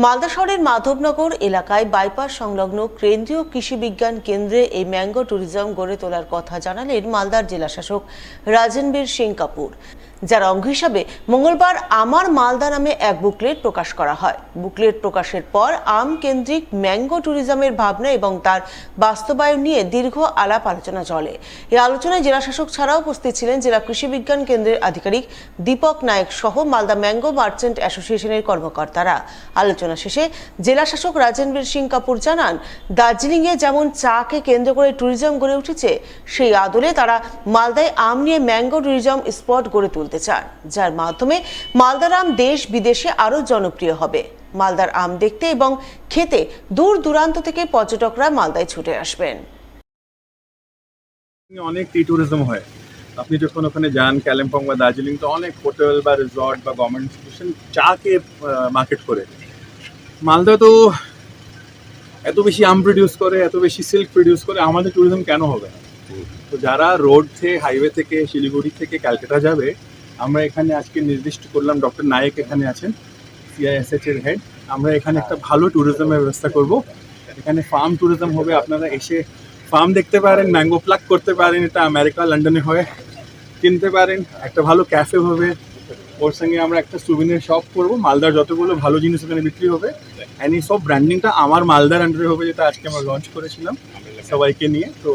মালদা শহরের মাধবনগর এলাকায় বাইপাস সংলগ্ন কেন্দ্রীয় কৃষি বিজ্ঞান কেন্দ্রে এই ম্যাঙ্গো ট্যুরিজম গড়ে তোলার কথা জানালেন মালদার জেলাশাসক রাজনবীর সিং কাপুর, যার অঙ্গ হিসাবে মঙ্গলবার আমার মালদা নামে এক বুকলেট প্রকাশ করা হয়। বুকলেট প্রকাশের পর আম কেন্দ্রিক ম্যাঙ্গো ট্যুরিজমের ভাবনা এবং তার বাস্তবায়ন নিয়ে দীর্ঘ আলাপ আলোচনা চলে। এই আলোচনায় জেলাশাসক ছাড়াও উপস্থিত ছিলেন জেলা কৃষি বিজ্ঞান কেন্দ্রের আধিকারিক দীপক নায়ক সহ মালদা ম্যাঙ্গো মার্চেন্ট অ্যাসোসিয়েশনের কর্মকর্তারা। আলোচনা শেষে জেলাশাসক রাজনবীর সিং কাপুর জানান, দার্জিলিংয়ে যেমন চাকে কেন্দ্র করে ট্যুরিজম গড়ে উঠেছে, সেই আদলে তারা মালদায় আম নিয়ে ম্যাঙ্গো ট্যুরিজম স্পট গড়ে তুলতে চান, যার মাধ্যমে মালদার আম দেশ বিদেশে আরও জনপ্রিয় হবে। মালদার আম দেখতে এবং খেতে দূর দূরান্ত থেকে পর্যটকরা মালদায় ছুটে আসবেন। অনেক টি ট্যুরিজম হয়। আপনি যখন ওখানে যান কালিম্পং বা দার্জিলিং, তো অনেক হোটেল বা রিসর্ট বা গভর্নমেন্ট ইনস্টিটিউশন চাকে মার্কেট করে। মালদা তো এত বেশি আম প্রডিউস করে, এত বেশি সিল্ক প্রডিউস করে, আমাদের ট্যুরিজম কেন হবে না? তো যারা রোড থেকে, হাইওয়ে থেকে, শিলিগুড়ি থেকে ক্যালকাটা যাবে, আমরা এখানে আজকে নির্দিষ্ট করলাম, ডক্টর নায়েক এখানে আছেন, CISH এর হেড। আমরা এখানে একটা ভালো ট্যুরিজমের ব্যবস্থা করব। এখানে ফার্ম ট্যুরিজম হবে, আপনারা এসে ফার্ম দেখতে পারেন, ম্যাঙ্গো প্লাক করতে পারেন, এটা আমেরিকা লন্ডনে হয়, কিনতে পারেন। একটা ভালো ক্যাফে হবে, ওর সঙ্গে আমরা একটা সুভিনিয়ার শপ করবো। মালদার যতগুলো ভালো জিনিস ওখানে বিক্রি হবে, অ্যান্ড এই সব ব্র্যান্ডিংটা আমার মালদার আন্ডারে হবে, যেটা আজকে আমরা লঞ্চ করেছিলাম সবাইকে নিয়ে। তো